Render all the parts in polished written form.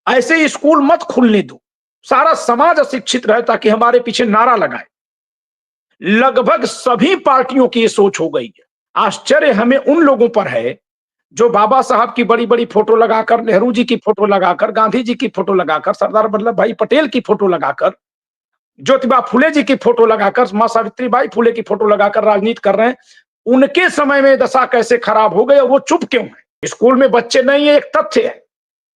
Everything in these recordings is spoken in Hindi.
ऐसे स्कूल मत खुलने दो। सारा समाज अशिक्षित रहे ताकि हमारे पीछे नारा लगाए। लगभग सभी पार्टियों की ये सोच हो गई है। आश्चर्य हमें उन लोगों पर है जो बाबा साहब की बड़ी-बड़ी फोटो लगाकर, नेहरू जी की फोटो लगाकर, गांधी जी की फोटो लगाकर, सरदार वल्लभ भाई पटेल की फोटो लगाकर, ज्योतिबा फुले जी की फोटो लगाकर, मां सावित्रीबाई फुले की फोटो लगाकर राजनीति कर रहे हैं। उनके समय में दशा कैसे खराब हो गई और वो चुप क्यों है? स्कूल में बच्चे नहीं है, एक तथ्य है,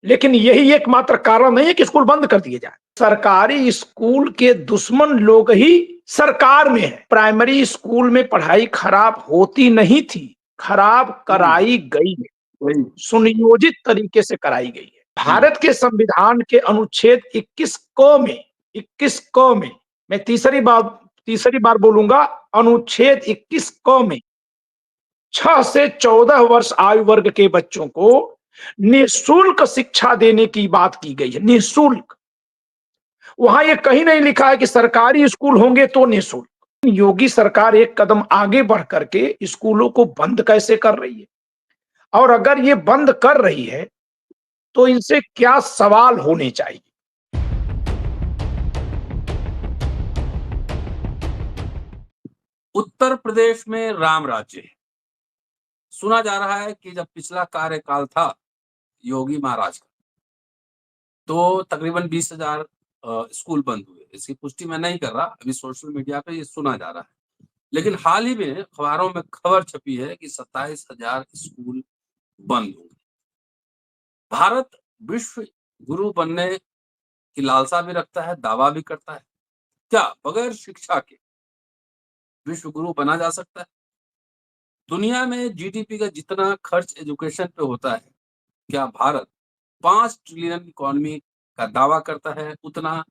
लेकिन यही एकमात्र कारण नहीं है कि स्कूल बंद कर दिए जाए। सरकारी स्कूल के दुश्मन लोग ही सरकार में है। प्राइमरी स्कूल में पढ़ाई खराब होती नहीं थी, खराब कराई गई है, वही सुनियोजित तरीके से कराई गई है। भारत के संविधान के अनुच्छेद 21 क में मैं तीसरी बार बोलूंगा, अनुच्छेद 21 क में 6 से 14 वर्ष आयु वर्ग के बच्चों को निःशुल्क शिक्षा देने की बात की गई है। निःशुल्क। वहां ये कहीं नहीं लिखा है कि सरकारी स्कूल होंगे तो निःशुल्क। योगी सरकार एक कदम आगे बढ़ करके स्कूलों को बंद कैसे कर रही है, और अगर ये बंद कर रही है तो इनसे क्या सवाल होने चाहिए। उत्तर प्रदेश में राम राज्य है। सुना जा रहा है कि जब पिछला कार्यकाल था योगी महाराज का, तो तकरीबन 20,000 स्कूल बंद हुए। इसकी पुष्टि मैं नहीं कर रहा, अभी सोशल मीडिया पे ये सुना जा रहा है। लेकिन हाल ही में अखबारों में खबर छपी है कि 27,000 स्कूल बंद होंगे। भारत विश्व गुरु बनने की लालसा भी रखता है, दावा भी करता है। क्या बगैर शिक्षा के विश्व गुरु बना जा सकता है? दुनिया में जीडीपी का जितना खर्च एजुकेशन पे होता है, क्या भारत 5 ट्रिलियन इकोनॉमी का दावा करता है, उतना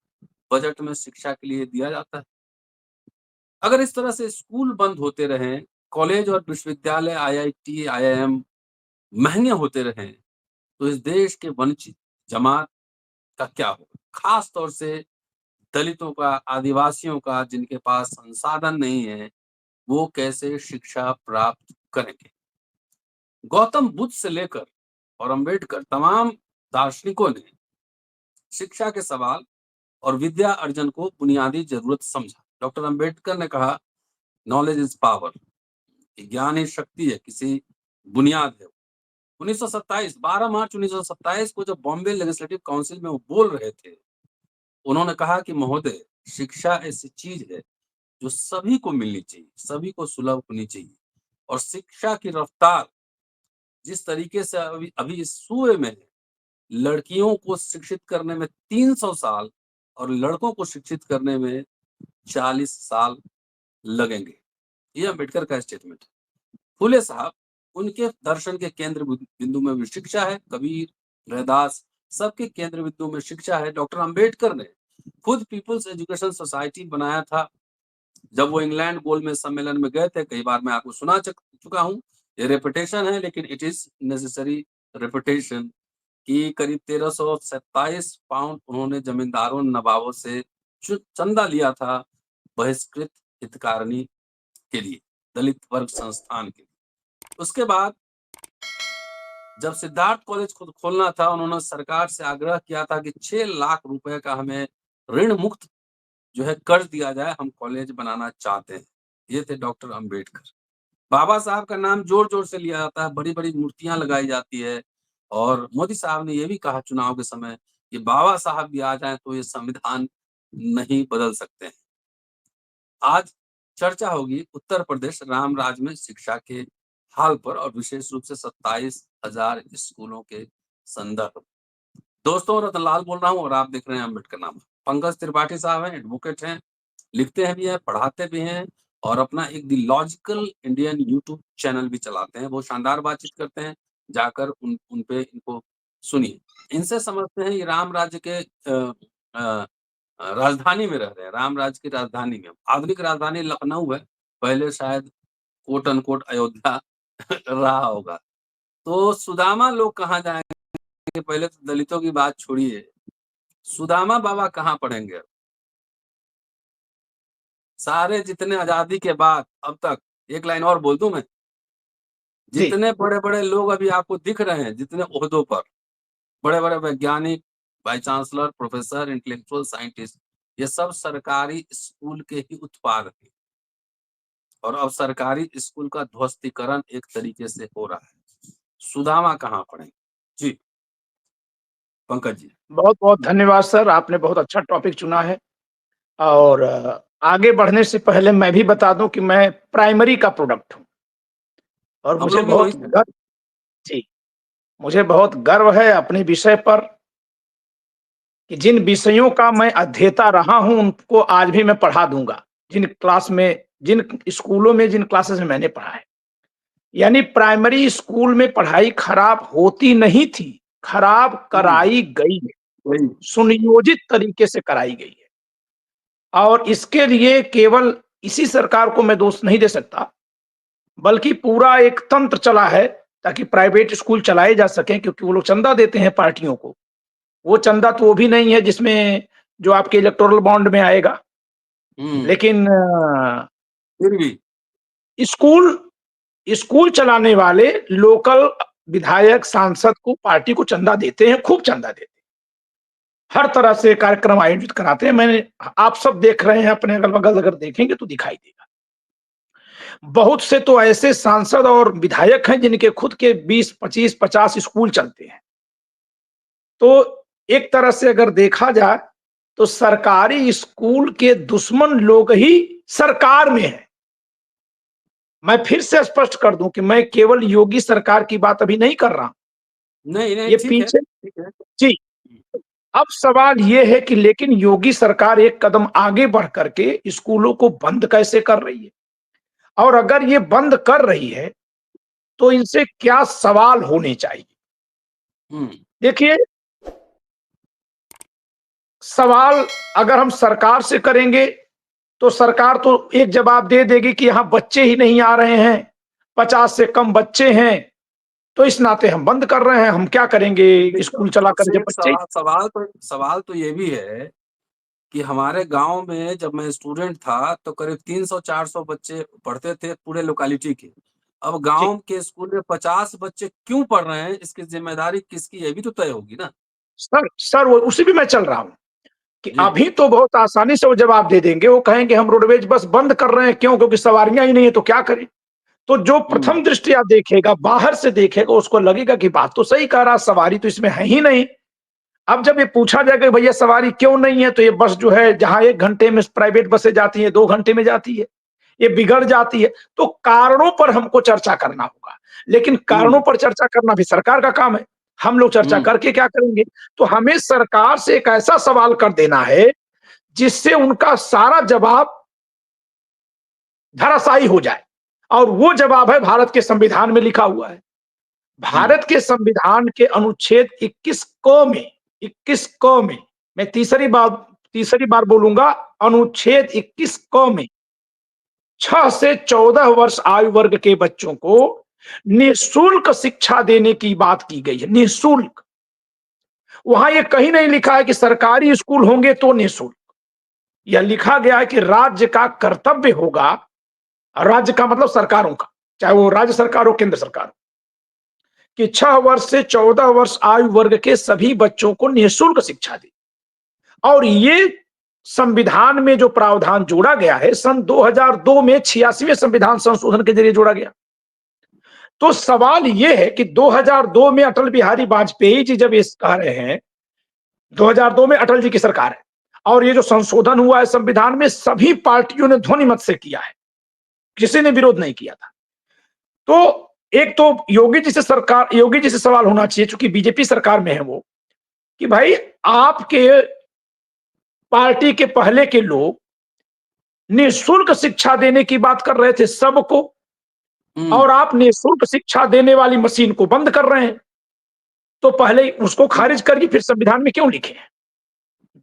बजट में शिक्षा के लिए दिया जाता है? अगर इस तरह से स्कूल बंद होते रहे, कॉलेज और विश्वविद्यालय, आईआईटी, आईआईएम महंगे होते रहे, तो इस देश के वंचित जमात का क्या होगा? खास तौर से दलितों का, आदिवासियों का, जिनके पास संसाधन नहीं है, वो कैसे शिक्षा प्राप्त करेंगे? गौतम बुद्ध से लेकर और अंबेडकर, तमाम दार्शनिकों ने शिक्षा के सवाल और विद्या अर्जन को बुनियादी जरूरत समझा। डॉक्टर अंबेडकर ने कहा, नॉलेज इज पावर, ज्ञान ही शक्ति है, किसी बुनियाद है। 1927 12 मार्च 1927 को जब बॉम्बे लेजिस्लेटिव काउंसिल में वो बोल रहे थे, उन्होंने कहा कि महोदय, शिक्षा ऐसी चीज है जो सभी को मिलनी चाहिए, सभी को सुलभ होनी चाहिए। और शिक्षा की रफ्तार जिस तरीके से अभी अभी इस सूए में है, लड़कियों को शिक्षित करने में 300 साल और लड़कों को शिक्षित करने में 40 साल लगेंगे। ये अम्बेडकर का स्टेटमेंट है। फुले साहब, उनके दर्शन के केंद्र बिंदु में भी शिक्षा है। कबीर, रैदास, सबके केंद्र बिंदु में शिक्षा है। डॉक्टर अंबेडकर ने खुद पीपुल्स एजुकेशन सोसाइटी बनाया था। जब वो इंग्लैंड गोलमेज सम्मेलन में गए थे, कई बार मैं आपको सुना चुका हूँ, ये रेपुटेशन है, लेकिन इट इज नेसेसरी रेपुटेशन, कि करीब 1327 पाउंड उन्होंने जमींदारों, नवाबों से चंदा लिया था बहिष्कृत हितकारिणी के लिए, दलित वर्ग संस्थान के लिए। उसके बाद जब सिद्धार्थ कॉलेज खुद खोलना था, उन्होंने सरकार से आग्रह किया था कि 6 लाख रुपए का हमें ऋण मुक्त जो है कर्ज दिया जाए, हम कॉलेज बनाना चाहते हैं। ये थे डॉक्टर अंबेडकर। बाबा साहब का नाम जोर जोर से लिया जाता है, बड़ी बड़ी मूर्तियां लगाई जाती है, और मोदी साहब ने यह भी कहा चुनाव के समय कि बाबा साहब भी आ जाएं तो ये संविधान नहीं बदल सकते हैं। आज चर्चा होगी उत्तर प्रदेश राम राज्य में शिक्षा के हाल पर, और विशेष रूप से 27,000 स्कूलों के संदर्भ। दोस्तों, रतनलाल बोल रहा हूँ और आप देख रहे हैं अम्बेडकर नामा। पंकज त्रिपाठी साहब हैं, एडवोकेट हैं, लिखते हैं भी हैं, पढ़ाते भी हैं, और अपना एक the logical Indian YouTube channel भी चलाते हैं। वो शानदार बातचीत करते हैं, जाकर उन पे इनको सुनिए। इनसे समझते हैं ये राम राज्य के राजधानी में रह रहे हैं, राम राज्य की राजधानी में। आधुनिक राजधानी लखनऊ है, पहले शायद कोट अनकोट अयोध्या रहा होगा। तो सुदामा लोग कहाँ जाएंगे? पहले तो दलितों की बात छोड़िए, सुदामा बाबा कहाँ पढ़ेंगे? सारे जितने आजादी के बाद अब तक, एक लाइन और बोल दूं मैं, जी। जितने बड़े बड़े लोग अभी आपको दिख रहे हैं, जितने ओहदों पर, बड़े बड़े वैज्ञानिक, vice chancellor, professor, intellectual, scientist, ये सब सरकारी स्कूल के ही उत्पाद थे और अब सरकारी स्कूल का ध्वस्तीकरण एक तरीके से हो रहा है। सुदामा कहाँ पढ़े? जी, पंकज जी। बहुत बहुत धन्यवाद सर, आपने बहुत अच्छा टॉपिक चुना है। और आगे बढ़ने से पहले मैं भी बता दूं कि मैं प्राइमरी का प्रोडक्ट हूं और हम मुझे लोग भी वही बहुत थे। गर्व, जी, मुझे बहुत गर्व है अपने विषय पर कि जिन विषयों का मैं अध्येता रहा हूं उनको आज भी मैं पढ़ा दूंगा, जिन स्कूलों में, जिन क्लासेस में मैंने पढ़ा है। यानी प्राइमरी स्कूल में पढ़ाई खराब होती नहीं थी, खराब कराई गई है, वही। सुनियोजित तरीके से कराई गई है। और इसके लिए केवल इसी सरकार को मैं दोष नहीं दे सकता, बल्कि पूरा एक तंत्र चला है ताकि प्राइवेट स्कूल चलाए जा सकें, क्योंकि वो लोग चंदा देते हैं पार्टियों को। वो चंदा तो वो भी नहीं है जिसमें जो आपके इलेक्टोरल बॉन्ड में आएगा, लेकिन फिर भी स्कूल स्कूल चलाने वाले लोकल विधायक, सांसद को, पार्टी को चंदा देते हैं, खूब चंदा देते हैं, हर तरह से कार्यक्रम आयोजित कराते हैं। मैंने, आप सब देख रहे हैं, अपने अगल बगल अगर देखेंगे तो दिखाई देगा। बहुत से तो ऐसे सांसद और विधायक हैं जिनके खुद के 20, 25, 50 स्कूल चलते हैं। तो एक तरह से अगर देखा जाए तो सरकारी स्कूल के दुश्मन लोग ही सरकार में हैं। मैं फिर से स्पष्ट कर दूं कि मैं केवल योगी सरकार की बात अभी नहीं कर रहा हूं, नहीं, नहीं, ये ठीक है, पीछे, ठीक है। जी। अब सवाल ये है कि लेकिन योगी सरकार एक कदम आगे बढ़ करके स्कूलों को बंद कैसे कर रही है, और अगर ये बंद कर रही है तो इनसे क्या सवाल होने चाहिए। हुँ, देखिए, सवाल अगर हम सरकार से करेंगे तो सरकार तो एक जवाब दे देगी कि यहां बच्चे ही नहीं आ रहे हैं, 50 से कम बच्चे हैं, तो इस नाते हम बंद कर रहे हैं, हम क्या करेंगे देखिए, स्कूल चलाकर उससे जब एक बच्चे ही। सवाल तो ये भी है कि हमारे गाँव में जब मैं स्टूडेंट था, तो करीब 300-400 बच्चे पढ़ते थे पूरे लोकेलिटी के। अब जी गाँव के स्कूल में 50 बच्चे क्यों पढ़ रहे हैं, इसकी ज़िम्मेदारी किसकी है, ये भी तो तय होगी ना? सर वो उसी भी मैं चल रहा हूं कि जी। अभी तो बहुत आसानी से वो जवाब दे देंगे, वो कहेंगे हम रोडवेज बस बंद कर रहे हैं, क्यों? क्योंकि सवारियां ही नहीं है, तो क्या करें। तो जो हुँ, प्रथम दृष्टिया देखेगा, बाहर से देखेगा, उसको लगेगा कि बात तो सही कह रहा, सवारी तो इसमें है ही नहीं। अब जब ये पूछा जाएगा भैया सवारी क्यों नहीं है, तो ये बस जो है, जहां 1 घंटे में प्राइवेट बसें जाती है, 2 घंटे में जाती है, ये बिगड़ जाती है। तो कारणों पर हमको चर्चा करना होगा, लेकिन कारणों हुँ, पर चर्चा करना भी सरकार का काम है। हम लोग चर्चा हुँ, करके क्या करेंगे? तो हमें सरकार से एक ऐसा सवाल कर देना है जिससे उनका सारा जवाब धराशायी हो जाए, और वो जवाब है भारत के संविधान में लिखा हुआ है। हुँ, भारत के संविधान के अनुच्छेद 21 क में मैं तीसरी बार बोलूंगा, अनुच्छेद 21 क में 6 से 14 वर्ष आयु वर्ग के बच्चों को निःशुल्क शिक्षा देने की बात की गई है, निःशुल्क। वहां ये कहीं नहीं लिखा है कि सरकारी स्कूल होंगे तो निःशुल्क। यह लिखा गया है कि राज्य का कर्तव्य होगा, राज्य का मतलब सरकारों का, चाहे वो राज्य सरकार हो, केंद्र सरकार हो, कि 6 वर्ष से 14 वर्ष आयु वर्ग के सभी बच्चों को निःशुल्क शिक्षा दी। और ये संविधान में जो प्रावधान जोड़ा गया है सन 2002 में 86वें संविधान संशोधन के जरिए जोड़ा गया। तो सवाल यह है कि 2002 में अटल बिहारी वाजपेयी जी जब ये कह रहे हैं, 2002 में अटल जी की सरकार है, और ये जो संशोधन हुआ है संविधान में, सभी पार्टियों ने ध्वनि मत से किया है, किसी ने विरोध नहीं किया था। तो एक तो योगी जी से सवाल होना चाहिए, चूंकि बीजेपी सरकार में है वो, कि भाई आपके पार्टी के पहले के लोग निःशुल्क शिक्षा देने की बात कर रहे थे सबको, हुँ, और आप निःशुल्क शिक्षा देने वाली मशीन को बंद कर रहे हैं। तो पहले उसको खारिज करिए, फिर संविधान में क्यों लिखे हैं?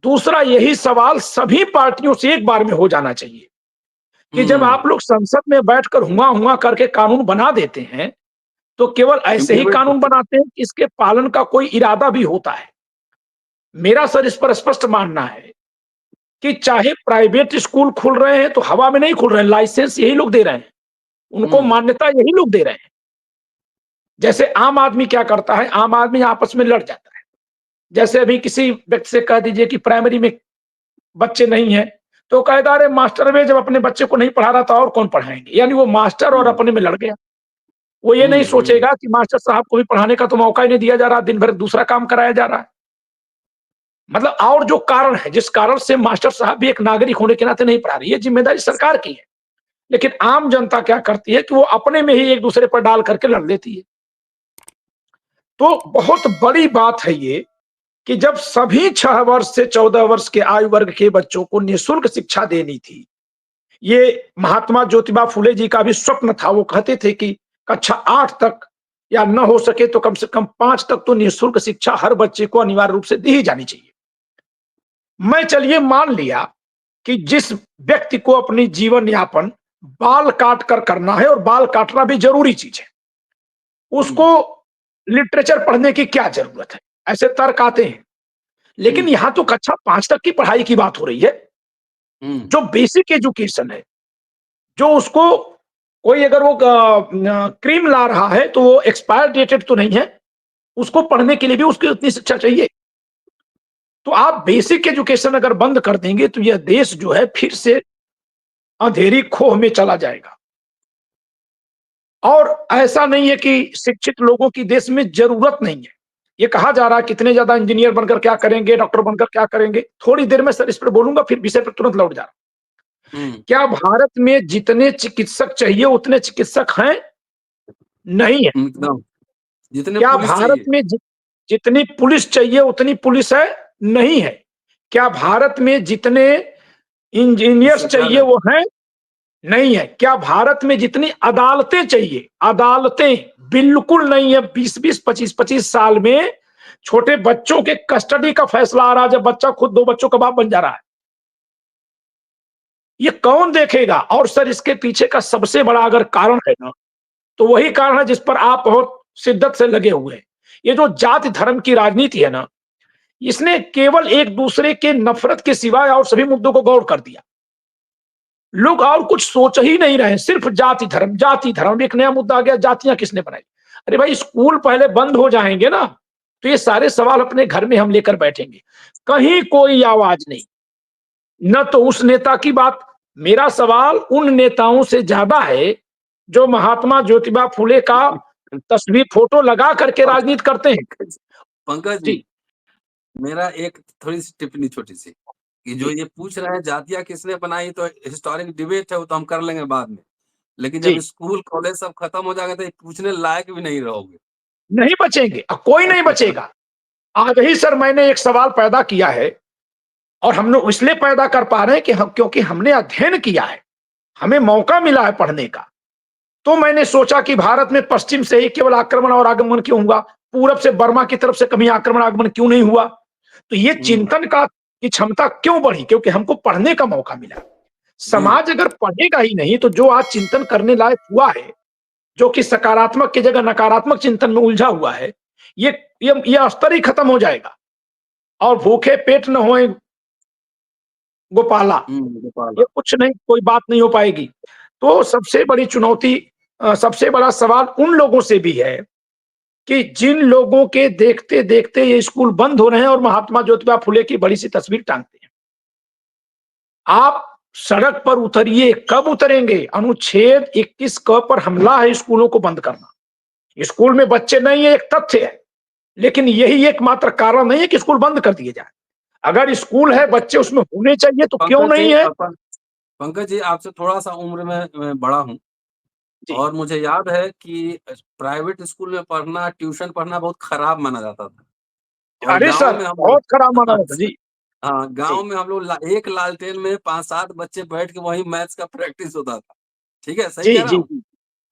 दूसरा, यही सवाल सभी पार्टियों से एक बार में हो जाना चाहिए कि जब हुँ, आप लोग संसद में बैठकर हुआ हुआ करके कानून बना देते हैं, तो केवल ऐसे ही इम्प्लीमेंट कानून करते हैं। बनाते हैं, इसके पालन का कोई इरादा भी होता है। मेरा सर इस पर स्पष्ट मानना है कि चाहे प्राइवेट स्कूल खुल रहे हैं तो हवा में नहीं खुल रहे हैं, लाइसेंस यही लोग दे रहे हैं, उनको हुँ, मान्यता यही लोग दे रहे हैं। जैसे आम आदमी क्या करता है, आम आदमी आपस में लड़ जाता है, जैसे अभी किसी व्यक्ति से कह दीजिए कि प्राइमरी में बच्चे नहीं हैं, तो कहेगा अरे मास्टर में जब अपने बच्चे को नहीं पढ़ा रहा था और कौन पढ़ाएँगे? यानी वो मास्टर और हुँ, अपने में लड़ गया। वो ये नहीं हुँ, हुँ, सोचेगा कि मास्टर साहब को भी पढ़ाने का तो मौका ही नहीं दिया जा रहा, दिन भर दूसरा काम कराया जा रहा है। मतलब और जो कारण है, जिस कारण से मास्टर साहब भी एक नागरिक होने के नाते नहीं पढ़ा रहे, ये जिम्मेदारी सरकार की है। लेकिन आम जनता क्या करती है कि वो अपने में ही एक-दूसरे पर डाल करके लड़ लेती है। तो बहुत बड़ी बात है ये कि जब सभी 6 वर्ष से 14 वर्ष के आयु वर्ग के बच्चों को निःशुल्क शिक्षा देनी थी, ये महात्मा ज्योतिबा फुले जी का भी स्वप्न था। वो कहते थे कि कक्षा 8 तक या न हो सके तो कम से कम 5 तक तो निःशुल्क शिक्षा हर बच्चे को अनिवार्य रूप से दी ही जानी चाहिए। मैं चलिए मान लिया कि जिस व्यक्ति को अपनी जीवन यापन बाल काट कर करना है और बाल काटना भी जरूरी चीज है, उसको हुँ, लिटरेचर पढ़ने की क्या जरूरत है? ऐसे तर्क आते हैं। लेकिन हुँ, यहां तो कक्षा 5 तक की पढ़ाई की बात हो रही है, हुँ, जो बेसिक एजुकेशन है, जो उसको कोई अगर वो क्रीम ला रहा है तो वो एक्सपायर डेटेड तो नहीं है, उसको पढ़ने के लिए भी उसकी उतनी शिक्षा चाहिए। तो आप बेसिक एजुकेशन अगर बंद कर देंगे तो यह देश जो है फिर से अंधेरी खोह में चला जाएगा। और ऐसा नहीं है कि शिक्षित लोगों की देश में जरूरत नहीं है। ये कहा जा रहा है कितने ज्यादा इंजीनियर बनकर क्या करेंगे, डॉक्टर बनकर क्या करेंगे। थोड़ी देर में सर इस पर बोलूंगा, फिर विषय पर तुरंत लौट जा रहा हूं। हुँ, क्या भारत में जितने चिकित्सक चाहिए उतने चिकित्सक हैं? नहीं है। एकदम, जितने क्या पुलिस भारत चाहिए, में जितनी पुलिस चाहिए उतनी पुलिस है? नहीं है। क्या भारत में जितने इंजीनियर्स सरकार चाहिए है। वो हैं? नहीं है। क्या भारत में जितनी अदालतें चाहिए, अदालतें बिल्कुल नहीं है। 20-20, 25-25 साल में छोटे बच्चों के कस्टडी का फैसला आ रहा है, जब बच्चा खुद 2 बच्चों का बाप बन जा रहा है। ये कौन देखेगा? और सर इसके पीछे का सबसे बड़ा अगर कारण है ना, तो वही कारण है जिस पर आप बहुत शिद्दत से लगे हुए हैं। ये जो जाति धर्म की राजनीति है ना, इसने केवल एक दूसरे के नफरत के सिवाय और सभी मुद्दों को गौर कर दिया। लोग और कुछ सोच ही नहीं रहे, सिर्फ जाति धर्म एक नया मुद्दा आ गया, जातियां किसने बनाई? अरे भाई स्कूल पहले बंद हो जाएंगे ना, तो ये सारे सवाल अपने घर में हम लेकर बैठेंगे। कहीं कोई आवाज नहीं, न तो उस नेता की बात। मेरा सवाल उन नेताओं से ज्यादा है जो महात्मा ज्योतिबा फुले का तस्वीर फोटो लगा करके पंक राजनीति करते हैं। पंकज पंकज जी, जी, मेरा एक थोड़ी-सी टिप्पणी छोटी-सी, कि जो जी, ये पूछ रहे हैं जातियाँ किसने बनाई, तो हिस्टोरिक डिबेट है, वो तो हम कर लेंगे बाद में। लेकिन जब जी। स्कूल, कॉलेज सब खत्म हो जाएगा तो ये पूछने लायक भी नहीं रहोगे। नहीं बचेंगे, कोई नहीं बचेगा। आज ही सर मैंने एक सवाल पैदा किया है, और हम लोग इसलिए पैदा कर पा रहे हैं कि हम, क्योंकि हमने अध्ययन किया है, हमें मौका मिला है पढ़ने का। तो मैंने सोचा कि भारत में पश्चिम से ही केवल आक्रमण और आगमन क्यों हुआ, पूरब से बर्मा की तरफ से कभी आक्रमण आगमन क्यों नहीं हुआ? तो ये हुँ, चिंतन का की क्षमता क्यों बढ़ी? क्योंकि हमको पढ़ने का मौका मिला। जी। समाज अगर पढ़ेगा ही नहीं तो जो आज चिंतन करने लायक हुआ है, जो कि सकारात्मक की जगह नकारात्मक चिंतन में उलझा हुआ है, ये ये स्तर ही खत्म हो जाएगा। और भूखे पेट न होए गोपाला, हुँ, गोपाल। ये कुछ नहीं, कोई बात नहीं हो पाएगी। तो सबसे बड़ी चुनौती, सबसे बड़ा सवाल उन लोगों से भी है कि जिन लोगों के देखते-देखते ये स्कूल बंद हो रहे हैं और महात्मा ज्योतिबा फुले की बड़ी-सी तस्वीर टांगते हैं। आप सड़क पर उतरिए, कब उतरेंगे? अनुच्छेद 21 क पर हमला है स्कूलों को बंद करना। स्कूल में बच्चे नहीं है, एक तथ्य है, लेकिन यही एकमात्र कारण नहीं है कि स्कूल बंद कर दिए जाएँ। अगर स्कूल है, बच्चे उसमें होने चाहिए, तो क्यों पंकज जी नहीं है? पंकज जी, आपसे थोड़ा-सा उम्र में मैं बड़ा हूँ, जी। और मुझे याद है कि प्राइवेट स्कूल में पढ़ना, ट्यूशन पढ़ना बहुत खराब माना जाता था। और अरे गाँव सर, में हम लोग बहुत खराब माना जाता। जी, हाँ, जी, गाँव में हम लोग एक लालटेन में 5-7 बच्चे बैठ के वहीं मैथ्स का प्रैक्टिस होता था। ठीक है, सही जी, कह रहा जी, हूँ? जी।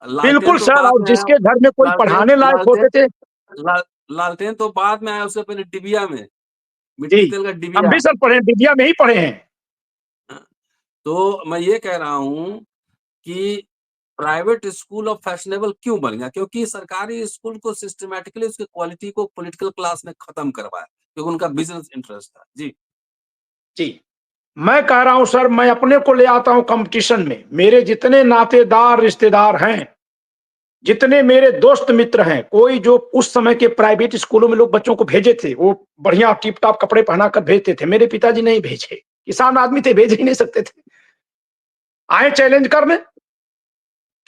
लालटेन बिल्कुल तो सर, बाद और में आया। जिसके घर में कोई लालटेन पढ़ाने लायक लालटेन होते थे। लाल लालटेन तो बाद में आया, उससे पहले डिबिया में, जी, मिट्टी तेल का हम डिबिया। भी सर पढ़े हैं, विद्या में ही पढ़े हैं। हाँ, तो मैं ये कह रहा हूँ कि प्राइवेट स्कूल अब फैशनेबल क्यों बन गया? क्योंकि सरकारी स्कूल को सिस्टमैटिकली उसकी क्वालिटी को पॉलिटिकल क्लास ने खत्म करवाया, क्योंकि उनका बिज़नेस इंटरेस्ट था। जी। जी, मैं कह रहा हूँ सर, मैं अपने को ले आता हूँ कॉम्पिटिशन में। मेरे जितने नातेदार, रिश्तेदार हैं, जितने मेरे दोस्त मित्र हैं, कोई जो उस समय के प्राइवेट स्कूलों में लोग बच्चों को भेजे थे, वो बढ़िया टिप टॉप कपड़े पहनाकर भेजते थे। मेरे पिताजी नहीं भेजे, किसान आदमी थे, भेज ही नहीं सकते थे। आए चैलेंज करने,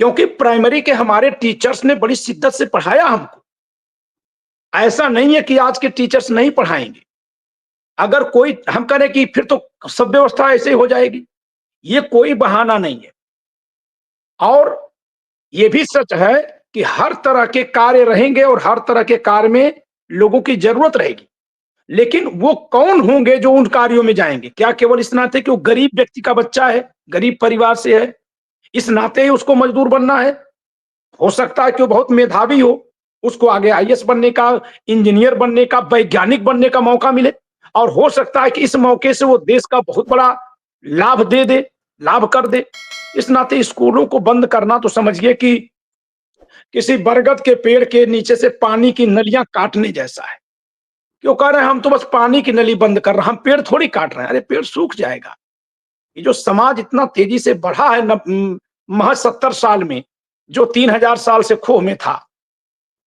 क्योंकि प्राइमरी के हमारे टीचर्स ने बड़ी शिद्दत से पढ़ाया हमको। ऐसा नहीं है कि आज के टीचर्स नहीं पढ़ाएंगे। अगर कोई हम करें कि फिर तो सब व्यवस्था ऐसे हो जाएगी, ये कोई बहाना नहीं है। और ये भी सच है कि हर तरह के कार्य रहेंगे और हर तरह के कार्य में लोगों की जरूरत रहेगी, लेकिन वो कौन होंगे जो उन कार्यों में जाएंगे? क्या केवल इस नाते कि वो गरीब व्यक्ति का बच्चा है, गरीब परिवार से है, इस नाते ही उसको मजदूर बनना है? हो सकता है कि वो बहुत मेधावी हो, उसको आगे आईएएस बनने का, इंजीनियर बनने का, वैज्ञानिक बनने का मौका मिले, और हो सकता है कि इस मौके से वो देश का बहुत बड़ा लाभ दे दे, लाभ कर दे। इस नाते स्कूलों को बंद करना तो समझिए कि किसी बरगद के पेड़ के नीचे से पानी की नलियां काटने जैसा है। क्यों कह रहे हैं हम तो बस पानी की नली बंद कर रहे हैं, हम पेड़ थोड़ी काट रहे हैं। अरे पेड़ सूख जाएगा। ये जो समाज इतना तेजी से बढ़ा है महज 70 साल में, जो 3000 साल से खो में था,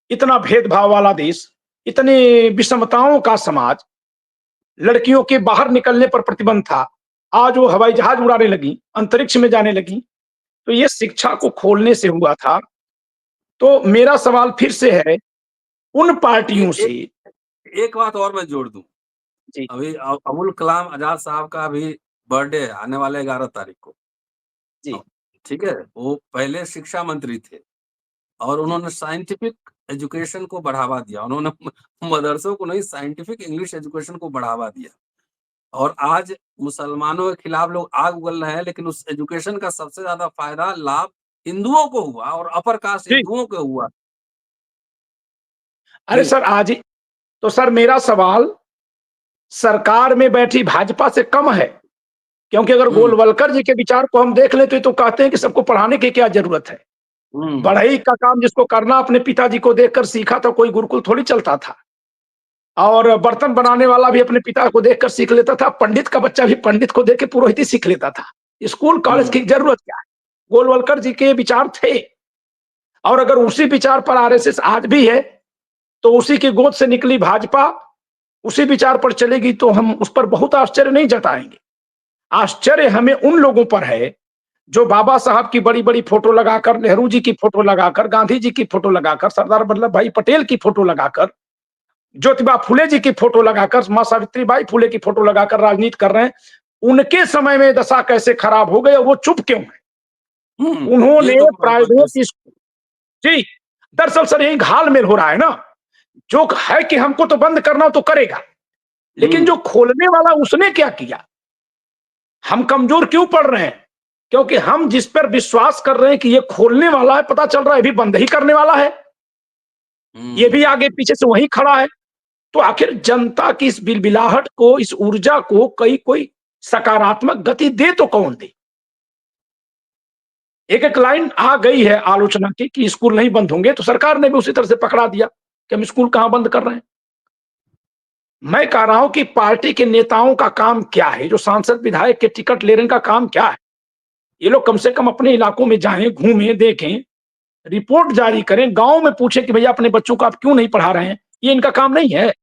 इतना भेदभाव वाला देश, इतनी विषमताओं का समाज, लड़कियों के बाहर निकलने पर प्रतिबंध था, आज वो हवाई जहाज उड़ाने लगी, अंतरिक्ष में जाने लगी। तो ये शिक्षा को खोलने से हुआ था। तो मेरा सवाल फिर से है उन पार्टियों एक से। एक बात और मैं जोड़ दूं। जी अभी अबुल कलाम आजाद साहब का अभी बर्थडे है, आने वाले 11 तारीख को। जी ठीक है, वो पहले शिक्षा मंत्री थे और जी उन्होंने साइंटिफिक एजुकेशन को बढ़ावा दिया। उन्होंने मदरसों को नहीं, साइंटिफिक इंग्लिश एजुकेशन को बढ़ावा दिया। और आज मुसलमानों के खिलाफ लोग आग उगल रहे हैं, लेकिन उस एजुकेशन का सबसे ज्यादा फायदा लाभ हिंदुओं को हुआ और अपर कास्ट जी। हिंदुओं को हुआ। अरे कि सर आज ही तो सर मेरा सवाल सरकार में बैठी भाजपा से कम है, क्योंकि अगर हम्म गोलवलकर जी के विचार को हम देख लें तो कहते हैं कि सबको पढ़ाने की क्या जरूरत है। हम्म बढ़ई का काम जिसको करना अपने पिताजी को देखकर सीखा था, कोई गुरुकुल थोड़ी चलता था। और बर्तन बनाने वाला भी अपने पिता को देखकर सीख लेता था, पंडित का बच्चा भी पंडित को देख के पुरोहित ही सीख लेता था। स्कूल कॉलेज हम्म की जरूरत क्या है? गोलवलकर जी के विचार थे, और अगर उसी विचार पर आरएसएस आज भी है, तो उसी की गोद से निकली भाजपा उसी विचार पर चलेगी, तो हम उस पर बहुत आश्चर्य नहीं जताएंगे। आश्चर्य हमें उन लोगों पर है जो बाबा साहब की बड़ी बड़ी फोटो लगाकर, नेहरू जी की फोटो लगाकर, गांधी जी की फोटो लगाकर, सरदार वल्लभ भाई पटेल की फोटो लगाकर, ज्योतिबा फुले जी की फोटो लगाकर, मां सावित्रीबाई फुले की फोटो लगाकर राजनीति कर रहे हैं। उनके समय में दशा कैसे खराब हो गई और वो चुप क्यों है? ये उन्होंने तो प्राइवेट जी, दरअसल सर यही घाल-मेल हो रहा है ना। जो है कि हमको तो बंद करना हो तो करेगा, लेकिन हम्म जो खोलने वाला उसने क्या किया? हम कमजोर क्यों पड़ रहे हैं? क्योंकि हम जिस पर विश्वास कर रहे हैं कि ये खोलने वाला है, पता चल रहा है ये भी बंद ही करने वाला है। ये भी आगे पीछे से वहीं खड़ा है। तो आखिर जनता की इस बिलबिलाहट को, इस ऊर्जा को कोई सकारात्मक गति दे तो कौन दे? एक-एक लाइन आ गई है आलोचना की कि स्कूल नहीं बंद होंगे, तो सरकार ने भी उसी तरह से पकड़ा दिया कि हम स्कूल कहां बंद कर रहे हैं। मैं कह रहा हूं कि पार्टी के नेताओं का काम क्या है? जो सांसद विधायक के टिकट ले रहे हैं, इनका काम क्या है? ये लोग कम से कम अपने इलाकों में जाएं, घूमें, देखें, रिपोर्ट जारी करें, गांव में पूछें कि भैया अपने बच्चों को आप क्यों नहीं पढ़ा रहे हैं? ये इनका काम नहीं है।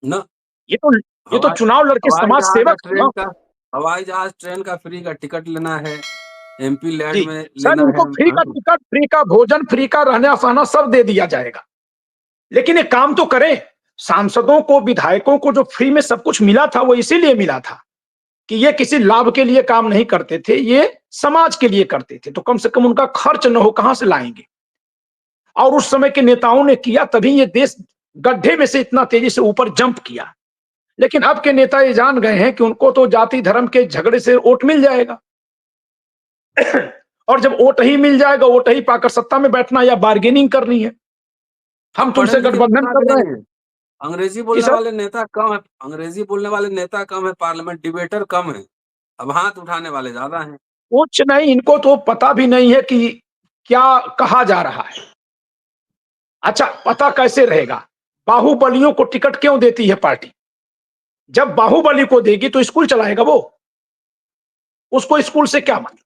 न ये तो ये तो हवाई चुनाव लड़के हवाई समाज जहाज या सेवक है ट्रेन ना। का हवाई जहाज ट्रेन का फ्री का टिकट लेना है, एमपी लैंड जी, में सर लेना इनको है। फ्री का हाँ, टिकट, फ्री का भोजन, फ्री का रहना-सहना सब दे दिया जाएगा। लेकिन एक काम तो करें, सांसदों को, विधायकों को जो फ्री में सब कुछ मिला था, वो इसीलिए मिला था कि ये किसी लाभ के लिए काम नहीं करते थे, ये समाज के लिए करते थे। तो कम से कम उनका खर्च न हो, कहां से लाएंगे? और उस समय के नेताओं ने किया, तभी ये देश गड्ढे में से इतना तेजी से ऊपर जंप किया। लेकिन अब के नेता ये जान गए हैं कि उनको तो जाति धर्म के झगड़े से वोट मिल जाएगा। और जब वोट ही मिल जाएगा, वोट ही पाकर सत्ता में बैठना या बार्गेनिंग करनी है। हम अब पढ़े तुमसे लिखे गठबंधन नेता कर भी रहे नहीं हैं। है। अंग्रेजी जी बोलने सर, वाले नेता कम है, अंग्रेजी बोलने वाले नेता कम है, पार्लियामेंट डिबेटर कम है। अब हाथ उठाने वाले ज्यादा हैं। कुछ नहीं, इनको तो पता भी नहीं है कि क्या कहा जा रहा है। अच्छा, पता कैसे रहेगा? बाहुबलियों को टिकट क्यों देती है पार्टी? जब बाहुबली को देगी तो स्कूल चलाएगा वो। उसको स्कूल से क्या मतलब?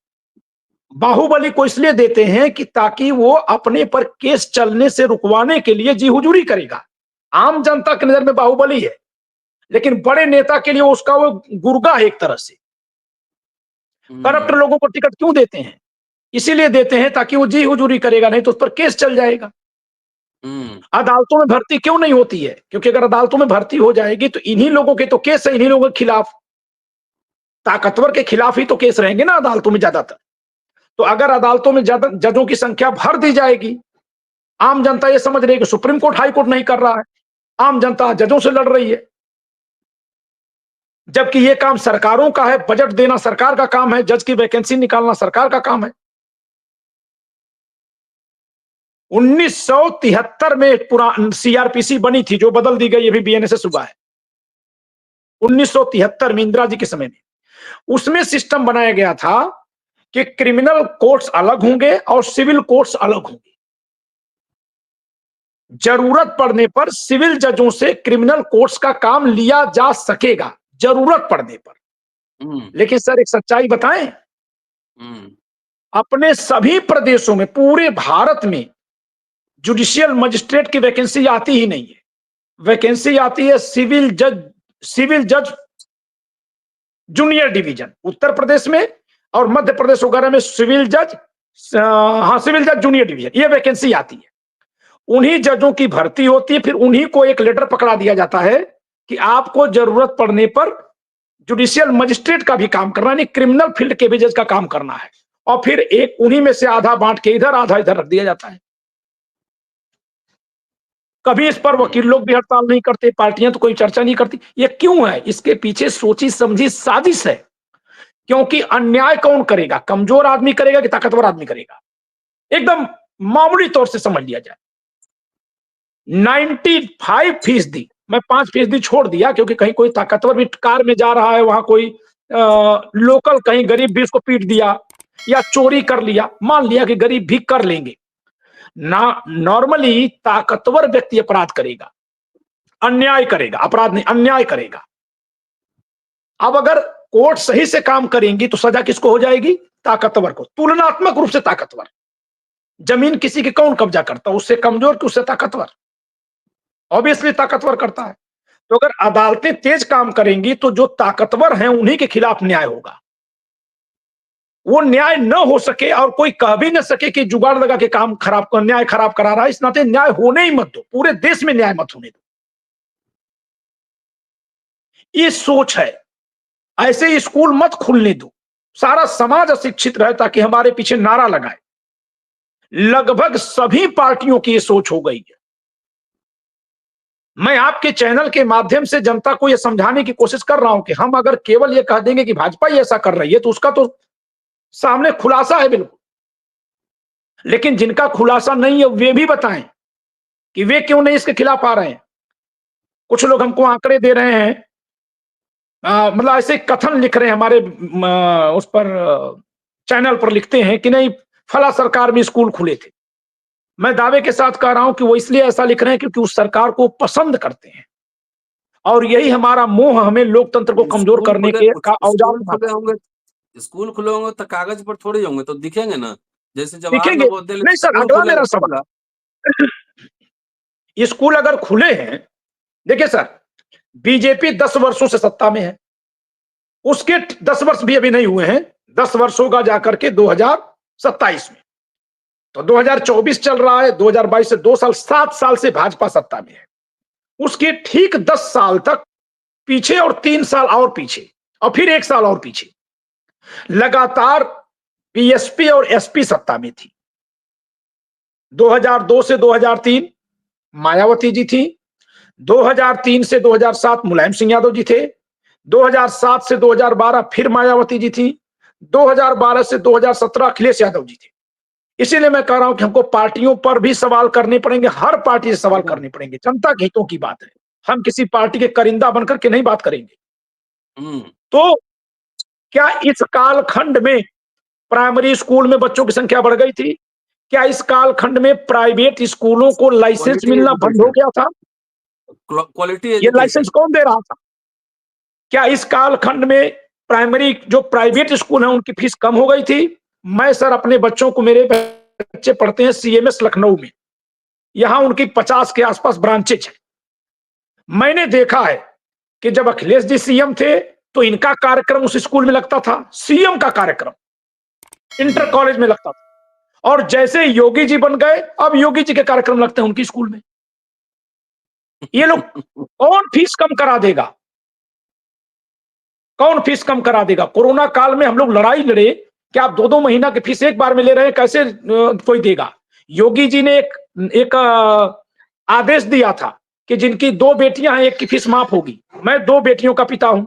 बाहुबली को इसलिए देते हैं कि ताकि वो अपने पर केस चलने से रुकवाने के लिए जी हुजूरी करेगा। आम जनता की नजर में बाहुबली है, लेकिन बड़े नेता के लिए उसका वो गुर्गा है एक तरह से। करप्ट लोगों को टिकट क्यों देते हैं? इसीलिए देते हैं ताकि वो जी हुजूरी करेगा, नहीं तो उस पर केस चल जाएगा। अदालतों में भर्ती क्यों नहीं होती है? क्योंकि अगर अदालतों में भर्ती हो जाएगी तो इन्हीं लोगों के तो केस है, इन्हीं लोगों के खिलाफ, ताकतवर के खिलाफ ही तो केस रहेंगे ना अदालतों में ज्यादातर। तो अगर अदालतों में ज्यादा जजों की संख्या भर दी जाएगी, आम जनता ये समझ रही है कि सुप्रीम कोर्ट हाई कोर्ट नहीं कर रहा है, आम जनता जजों से लड़ रही है, जबकि ये काम सरकारों का है। बजट देना सरकार का काम है, जज की वैकेंसी निकालना सरकार का काम है। 1973 में सीआरपीसी बनी थी, जो बदल दी गई, ये भी बीएनएसएस हुआ है 1973 में, इंदिरा जी के समय में। उसमें सिस्टम बनाया गया था कि क्रिमिनल कोर्ट्स अलग होंगे और सिविल कोर्ट्स अलग होंगे। जरूरत पड़ने पर सिविल जजों से क्रिमिनल कोर्ट्स का काम लिया जा सकेगा, जरूरत पड़ने पर। लेकिन सर एक सच्चाई बताएं, अपने सभी प्रदेशों में, पूरे भारत में जुडिशियल मजिस्ट्रेट की वैकेंसी आती ही नहीं है। वैकेंसी आती है सिविल जज जूनियर डिवीजन, उत्तर प्रदेश में और मध्य प्रदेश वगैरह में सिविल जज जूनियर डिवीजन, ये वैकेंसी आती है। उन्हीं जजों की भर्ती होती है, फिर उन्हीं को एक लेटर पकड़ा दिया जाता है कि आपको जरूरत पड़ने पर जुडिशियल मजिस्ट्रेट का भी काम करना, नहीं क्रिमिनल फील्ड के भी जज का काम करना है। और फिर एक उन्हीं में से आधा बांट के इधर आधा इधर रख दिया जाता है। कभी इस पर वकील लोग भी हड़ताल नहीं करते, पार्टियां तो कोई चर्चा नहीं करती। ये क्यों है? इसके पीछे सोची समझी साजिश है। क्योंकि अन्याय कौन करेगा? कमजोर आदमी करेगा कि ताकतवर आदमी करेगा? एकदम मामूली तौर से समझ लिया जाए। 95%, मैं 5% छोड़ दिया क्योंकि कहीं कोई ताकतवर भी कार में जा रहा है, वहां कोई लोकल कहीं गरीब भी उसको पीट दिया या चोरी कर लिया, मान लिया कि गरीब भी कर लेंगे ना। नॉर्मली ताकतवर व्यक्ति अपराध करेगा, अन्याय करेगा, अपराध नहीं अन्याय करेगा। अब अगर कोर्ट सही से काम करेंगी तो सजा किसको हो जाएगी? ताकतवर को, तुलनात्मक रूप से ताकतवर। जमीन किसी की कौन कब्जा करता है? उससे कमजोर कि उससे ताकतवर? ऑब्वियसली ताकतवर करता है। तो अगर अदालतें तेज काम करेंगी तो जो ताकतवर हैं उन्हीं के खिलाफ न्याय होगा। वो न्याय न हो सके और कोई कह भी न सके कि जुगाड़ लगा के काम खराब, न्याय खराब करा रहा है, इस नाते न्याय होने ही मत दो, पूरे देश में न्याय मत होने दो। ये सोच है। ऐसे स्कूल मत खुलने दो, सारा समाज अशिक्षित रहे ताकि हमारे पीछे नारा लगाए। लगभग सभी पार्टियों की ये सोच हो गई है। मैं आपके चैनल के माध्यम से जनता को यह समझाने की कोशिश कर रहा हूं कि हम अगर केवल ये कह देंगे कि भाजपा ही ऐसा कर रही है तो उसका तो सामने खुलासा है बिल्कुल, लेकिन जिनका खुलासा नहीं है वे भी बताएं कि वे क्यों नहीं इसके खिलाफ आ रहे हैं। कुछ लोग हमको आंकड़े दे रहे हैं, मतलब ऐसे कथन लिख रहे हैं हमारे उस पर चैनल पर, लिखते हैं कि नहीं फला सरकार में स्कूल खुले थे। मैं दावे के साथ कह रहा हूं कि वो इसलिए ऐसा लिख रहे हैं क्योंकि उस सरकार को पसंद करते हैं, और यही हमारा मोह हमें लोकतंत्र को कमजोर करने के का औजार खुले होंगे। स्कूल खुले होंगे तो कागज पर थोड़े होंगे, तो दिखेंगे ना, जैसे दिखेंगे। जवाहर नवोदय नहीं सर, अगला मेरा सवाल, स्कूल अगर खुले हैं, देखिए सर, बीजेपी 10 वर्षों से सत्ता में है, उसके 10 वर्ष भी अभी नहीं हुए हैं, 10 वर्ष होगा जाकर के 2027 में, तो 2024 चल रहा है, 2022 से 2 साल, 7 साल से भाजपा सत्ता में है। उसके ठीक 10 साल तक पीछे और 3 साल और पीछे और फिर 1 साल और पीछे लगातार बीएसपी और एसपी सत्ता में थी। 2002 से 2003 मायावती जी थी, 2003 से 2007 मुलायम सिंह यादव जी थे, 2007 से 2012 फिर मायावती जी थी, 2012 से 2017 अखिलेश यादव जी थे। इसीलिए मैं कह रहा हूं कि हमको पार्टियों पर भी सवाल करने पड़ेंगे, हर पार्टी से सवाल करने पड़ेंगे। जनता के हितों की बात है, हम किसी पार्टी के करिंदा बनकर के नहीं बात करेंगे। तो क्या इस कालखंड में प्राइमरी स्कूल में बच्चों की संख्या बढ़ गई थी? क्या इस कालखंड में प्राइवेट स्कूलों को लाइसेंस मिलना बंद हो गया था? क्वालिटी ये लाइसेंस कौन दे रहा था? क्या इस कालखंड में प्राइमरी जो प्राइवेट स्कूल है उनकी फीस कम हो गई थी? मैं सर अपने बच्चों को, मेरे बच्चे पढ़ते हैं सीएमएस लखनऊ में, यहां उनकी 50 के आसपास ब्रांचेज है। मैंने देखा है कि जब अखिलेश जी सीएम थे तो इनका कार्यक्रम उस स्कूल में लगता था, सीएम का कार्यक्रम इंटर कॉलेज में लगता था, और जैसे योगी जी बन गए अब योगी जी के कार्यक्रम लगते हैं उनकी स्कूल में। ये लोग कौन फीस कम करा देगा? कौन फीस कम करा देगा? कोरोना काल में हम लोग लड़ाई लड़े कि आप 2-2 महीना की फीस एक बार में ले रहे हैं, कैसे कोई देगा? योगी जी ने एक आदेश दिया था कि जिनकी 2 बेटियां हैं, एक की फीस माफ होगी। मैं 2 बेटियों का पिता हूं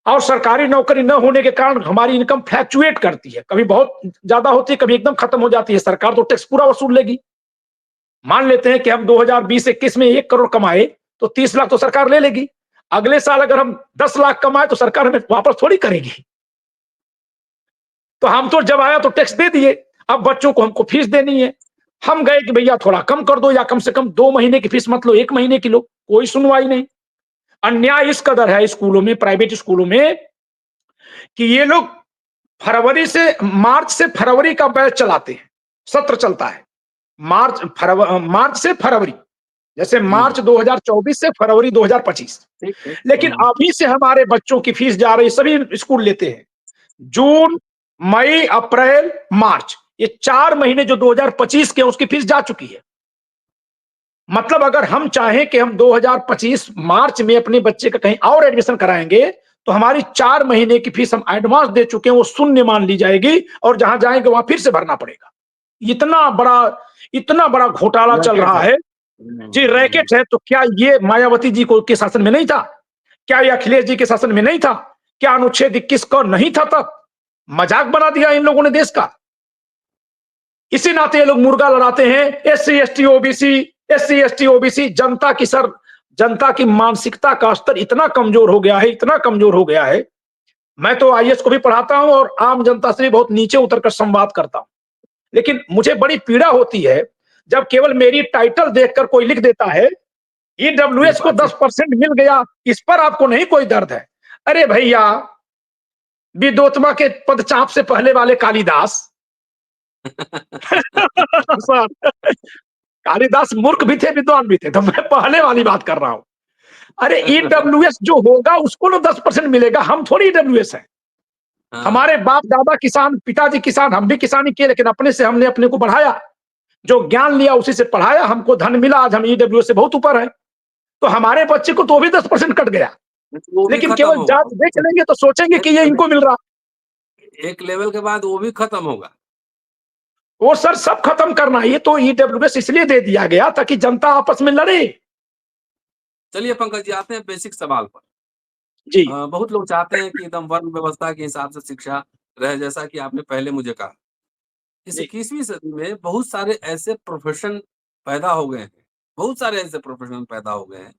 और सरकारी नौकरी न होने के कारण हमारी इनकम फ्लैक्चुएट करती है, कभी बहुत ज्यादा होती है, कभी एकदम खत्म हो जाती है। सरकार तो टैक्स पूरा वसूल लेगी। मान लेते हैं कि हम 2020-21 में 1 करोड़ कमाए तो 30 लाख तो सरकार ले लेगी। अगले साल अगर हम 10 लाख कमाए तो सरकार हमें वापस थोड़ी करेगी। तो हम तो जब आया तो टैक्स दे दिए, अब बच्चों को हमको फीस देनी है। हम गए कि भैया थोड़ा कम कर दो, या कम से कम 2 महीने की फीस मत लो, 1 महीने की लो। कोई सुनवाई नहीं। अन्याय इस कदर है स्कूलों में, प्राइवेट स्कूलों में, कि ये लोग मार्च से फरवरी का बैच चलाते हैं, सत्र चलता है मार्च से फरवरी, जैसे मार्च 2024 से फरवरी 2025। लेकिन अभी से हमारे बच्चों की फीस जा रही, सभी स्कूल लेते हैं जून, मई, अप्रैल, मार्च, ये 4 महीने जो 2025 के उसकी फीस जा चुकी है। मतलब अगर हम चाहें कि हम 2025 मार्च में अपने बच्चे का कहीं और एडमिशन कराएंगे तो हमारी 4 महीने की फीस हम एडवांस दे चुके हैं, वो शून्य मान ली जाएगी और जहां जाएंगे वहां फिर से भरना पड़ेगा। इतना बड़ा घोटाला चल रहा है जी, रैकेट है। तो क्या ये मायावती जी को के शासन में नहीं था? क्या ये अखिलेश जी के शासन में नहीं था? क्या अनुच्छेद 21 को नहीं था? तब मजाक बना दिया इन लोगों ने देश का। इसी नाते ये लोग मुर्गा लड़ाते हैं, एससी एसटी ओबीसी। जनता की मानसिकता का स्तर इतना कमजोर हो गया है, इतना कमजोर हो गया है। मैं तो आईएएस को भी पढ़ाता हूं और आम जनता से भी बहुत नीचे उतरकर संवाद करता हूं, लेकिन मुझे बड़ी पीड़ा होती है जब केवल मेरी टाइटल देखकर कोई लिख देता है ईडब्ल्यूएस को 10% मिल गया, इस पर आपको नहीं कोई दर्द है। अरे भैया, विद्योत्मा के पदचाप से पहले वाले कालिदास कालिदास मूर्ख भी थे, विद्वान भी थे, तो मैं पहले वाली बात कर रहा हूं। अरे ईडब्ल्यूएस जो होगा उसको ना 10% मिलेगा, हम थोड़ी ईडब्ल्यूएस है। हमारे बाप दादा किसान, पिताजी किसान, हम भी किसानी किए, लेकिन अपने से हमने अपने को बढ़ाया, जो ज्ञान लिया उसी से पढ़ाया, हमको धन मिला, आज हम ईडब्ल्यूएस से बहुत ऊपर है। तो हमारे बच्चे को तो भी 10% कट गया, लेकिन केवल जात देख लेंगे तो सोचेंगे कि ये इनको मिल रहा। एक लेवल के बाद वो भी खत्म होगा। वो सर सब खत्म करना, ये तो ईडब्ल्यूएस इसलिए दे दिया गया ताकि जनता आपस में लड़े। चलिए पंकज जी, आते हैं बेसिक सवाल पर जी। बहुत लोग चाहते हैं कि एकदम वर्ण व्यवस्था के हिसाब से शिक्षा रहे, जैसा कि आपने पहले मुझे कहा। इस 21वीं सदी में बहुत सारे ऐसे प्रोफेशन पैदा हो गए हैं, बहुत सारे ऐसे प्रोफेशन पैदा हो गए हैं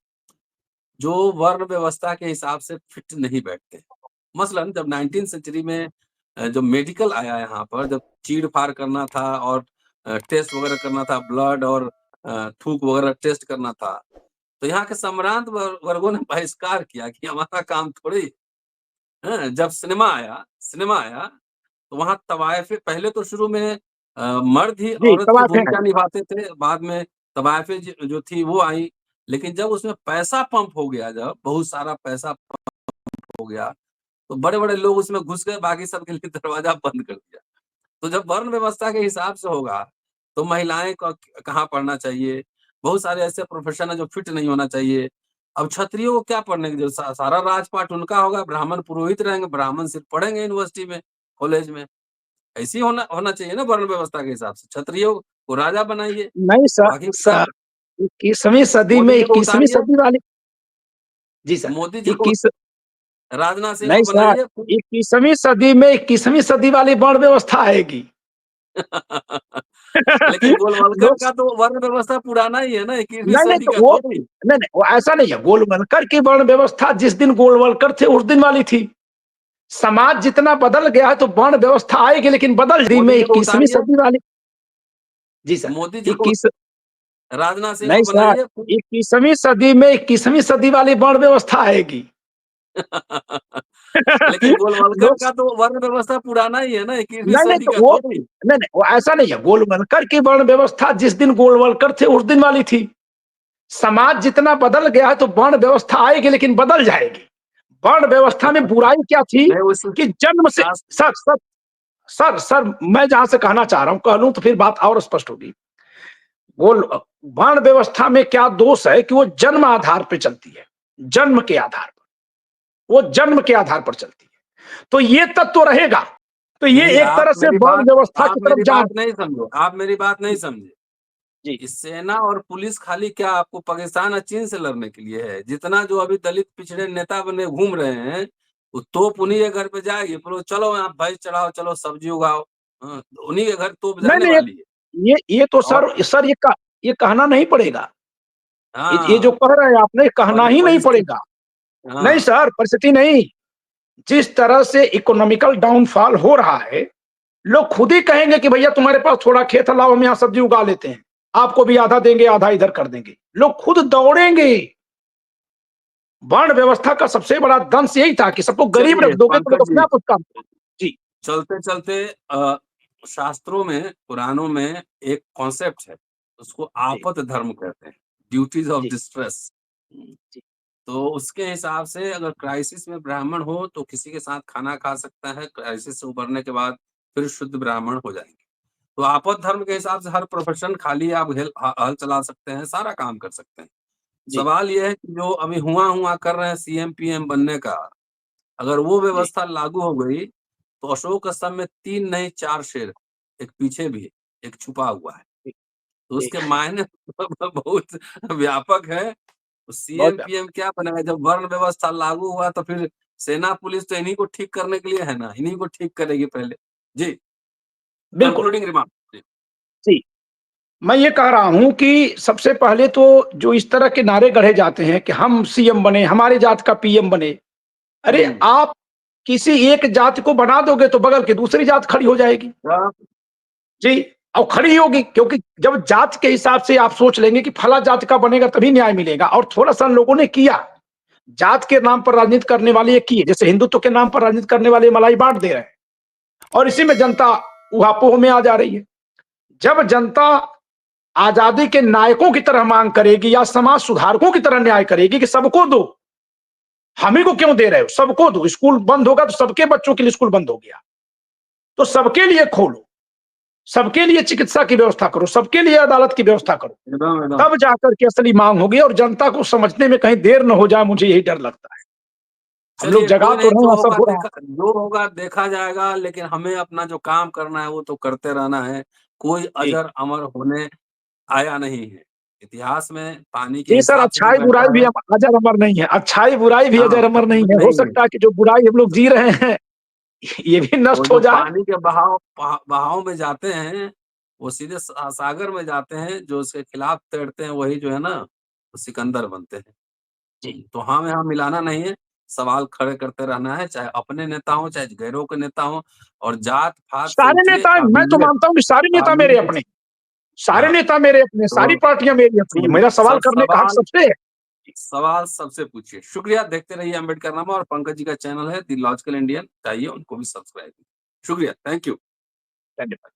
जो वर्ण व्यवस्था के हिसाब से फिट नहीं बैठते। मसलन जब 19वीं सेंचुरी में जब मेडिकल आया यहाँ पर, जब चीड़-फाड़ करना था और टेस्ट वगैरह करना था, ब्लड और थूक वगैरह टेस्ट करना था, तो यहाँ के सम्भ्रांत वर्गों ने बहिष्कार किया कि हमारा काम थोड़ी। जब सिनेमा आया तो वहाँ तवायफे, पहले तो शुरू में मर्द ही जी, औरत की तबादले हैं। भूमिका निभाते थे, बाद में तवायफे जो थी वो आई। लेकिन जब उसमें पैसा पंप हो गया, जब बहुत सारा पैसा पंप हो गया, तो बड़े-बड़े लोग उसमें घुस गए, बाकी सबके लिए दरवाजा बंद कर दिया। तो जब वर्ण व्यवस्था के हिसाब से होगा, तो महिलाएँ क कहाँ पढ़ना चाहिए? बहुत सारे ऐसे प्रोफ़ेशन है जो फिट नहीं होना चाहिए। अब क्षत्रियों को क्या पढ़ने की ज़रूरत? सारा राजपाट उनका होगा, ब्राह्मण पुरोहित रहेंगे, ब्राह्मण सिर्फ पढ़ेंगे यूनिवर्सिटी में, कॉलेज में। ऐसे ही होना होना चाहिए ना वर्ण व्यवस्था के हिसाब से। क्षत्रियों को राजा बनाइए, नहीं सर, बाकी सब 21वीं सदी में, मोदी जी को 21वीं उतारिए, सदी वाली। जी सर, मोदी जी को, 21 राजनाथ सिंह को नहीं सर, बनाइए। 21वीं सदी वाली वर्ण व्यवस्था आएगी। लेकिन गोलवलकर लोग का तो वर्ण व्यवस्था पुराना ही है ना, 21वीं नहीं, नहीं सदी तो का वो थोड़ी। नहीं, नहीं, वो ऐसा नहीं है। गोलवलकर की वर्ण व्यवस्था जिस दिन गोलवलकर थे उस दिन वाली थी। समाज जितना बदल गया है तो वर्ण व्यवस्था आएगी, लेकिन बदल दी में मोदी जी को 21वीं उतारिए, सदी वाली। जी सर, मोदी जी को, 21 राजनाथ सिंह को नहीं सर, बनाइए। 21वीं सदी में 21वीं सदी वाली वर्ण व्यवस्था आएगी। लेकिन गोलवलकर लोग का तो वर्ण व्यवस्था पुराना ही है ना, 21वीं नहीं, नहीं सदी तो का वो थोड़ी। नहीं, नहीं, वो ऐसा नहीं है। गोलवलकर की वर्ण व्यवस्था जिस दिन गोलवलकर थे उस दिन वाली थी। समाज जितना बदल गया है तो वर्ण व्यवस्था आएगी, लेकिन बदल जाएगी। वर्ण व्यवस्था में बुराई क्या थी मैं उस कि जन्म से शास्त्र सर सर सर मैं जहां से कहना चाह रहा हूं कह लूं तो फिर बात और स्पष्ट होगी। गोल वर्ण व्यवस्था में क्या दोष है कि वो जन्म आधार पर चलती है, जन्म के आधार पर, वो जन्म के आधार पर चलती है। तो ये तत्व रहेगा, तो ये नहीं, एक तरह से वर्ण व्यवस्था की आप तरफ मेरी जा बात नहीं समझो, आप मेरी बात नहीं समझे। जी। इस सेना और पुलिस खाली क्या आपको पाकिस्तान और चीन से लड़ने के लिए है? जितना जो अभी दलित पिछड़े नेता बने घूम रहे हैं, वो तोप उन्हीं के घर पे जाएगी, बोलो चलो यहाँ भाई चढ़ाओ, चलो सब्जी उगाओ। हाँ, उन्हीं के घर तोप नहीं, जाने नहीं, वाली है। ये तो और सर ये कहना नहीं पड़ेगा। ये जो हाँ, कह रहे हैं आपने, ये कहना ही नहीं परिस्थिति। पड़ेगा। नहीं हाँ, सर, परिस्थिति नहीं। जिस तरह से इकोनॉमिकल डाउनफॉल हो रहा है, लोग खुद ही कहेंगे कि भैया तुम्हारे पास थोड़ा खेत है, लाओ हम यहाँ सब्जी उगा लेते हैं, आपको भी आधा देंगे, आधा इधर कर देंगे। लोग खुद दौड़ेंगे। वर्ण व्यवस्था का सबसे बड़ा दंश यही था कि सबको गरीब रख चलिए दोगे तो लोग पंकज अपने जी, आप कुछ काम करेंगे। जी। चलते-चलते शास्त्रों में, पुराणों में एक कॉन्सेप्ट है, उसको जी। आपत धर्म कहते हैं, ड्यूटीज ऑफ जी। डिस्ट्रेस। जी। तो उसके हिसाब से अगर क्राइसिस में ब्राह्मण हो तो किसी के साथ खाना खा सकता है, क्राइसिस से उबरने के बाद फिर शुद्ध ब्राह्मण हो जाएँगे। तो आपद धर्म के हिसाब से हर प्रोफेशन खाली आप हल चला सकते हैं, सारा काम कर सकते हैं। जी। सवाल ये है कि जो अभी हुआ-हुआ कर रहे हैं सीएम, पीएम बनने का, अगर वो जी। व्यवस्था लागू हो गई, तो अशोक स्तंभ में 3 नहीं 4 शेर, एक पीछे भी है, एक छुपा हुआ है। जी। तो जी। उसके मायने बहुत व्यापक है। तो बहुत सीएम, व्यापक। पीएम क्या बनेगा? जब वर्ण व्यवस्था लागू हुआ तो फिर सेना, पुलिस तो इन्हीं को ठीक करने के लिए है ना, इन्हीं को ठीक करेगी पहले। जी, बिल्कुल। Concluding remark. जी, जी। मैं ये कह रहा हूं कि सबसे पहले तो जो इस तरह के नारे गढ़े जाते हैं कि हम सीएम बने, हमारे जात का पीएम बने। अरे हुँ। आप किसी एक जाति को बना दोगे तो बगल की दूसरी जात खड़ी हो जाएगी। हाँ, जी। और खड़ी होगी क्योंकि जब जात के हिसाब से आप सोच लेंगे कि फला जाति का बनेगा तभी न्याय मिलेगा, और थोड़ा-सा लोगों ने किया। जात के नाम पर राजनीति करने वाले ये किए, जैसे हिंदुत्व के नाम पर राजनीति करने वाले मलाई बाँट दे रहे हैं, और इसी में जनता ऊहापोह में आ जा रही है। जब जनता आजादी के नायकों की तरह मांग करेगी या समाज सुधारकों की तरह न्याय करेगी कि सबको दो, हम ही को क्यों दे रहे हो, सबको दो, स्कूल बंद होगा तो सबके बच्चों के लिए स्कूल बंद हो गया, तो सबके लिए खोलो, सबके लिए चिकित्सा की व्यवस्था करो, सबके लिए अदालत की व्यवस्था करो, एकदम, एकदम। तब जाकर के असली मांग होगी, और जनता को समझने में कहीं देर न हो जाए, मुझे यही डर लगता है। हम लोग चलिए जगा कोई तो नहीं, रहे हैं, सब हो रहा है। जो होगा देखा जाएगा, लेकिन हमें अपना जो काम करना है वो तो करते रहना है। कोई जी। अजर अमर होने आया नहीं है। इतिहास में पानी के जी सर, हिसाब से भी अच्छाई बुराई बहता भी है। अजर अमर नहीं है, अच्छाई बुराई भी हाँ, अजर अमर नहीं है। हो नहीं है। सकता है कि जो बुराई हम लोग जी रहे हैं ये भी वो नष्ट जो हो जाए। पानी के बहाव में जाते हैं, वो सीधे सागर में जाते हैं, जो उसके खिलाफ तैरते हैं वही जो है ना, वो सिकंदर बनते हैं। जी। तो हमें यहाँ मिलाना नहीं है, सवाल खड़े करते रहना है, चाहे अपने नेता हों, चाहे गैरों के नेता हों, और जात-पात से सारे उठिए, नेता, मैं तो मानता हूँ कि सारे नेता मेरे काबिलियत। अपने, सारे हाँ, नेता मेरे अपने, सारी तो पार्टियां मेरी अपनी है, चुनिए, मेरा सवाल करने का हक सवाल सबसे है। सवाल सबसे पूछिए। शुक्रिया, देखते रहिए अम्बेडकरनामा, और पंकज जी का चैनल है द लॉजिकल इंडियन, जाइए उनको भी सब्सक्राइब कीजिए। शुक्रिया, थैंक यू। धन्यवाद।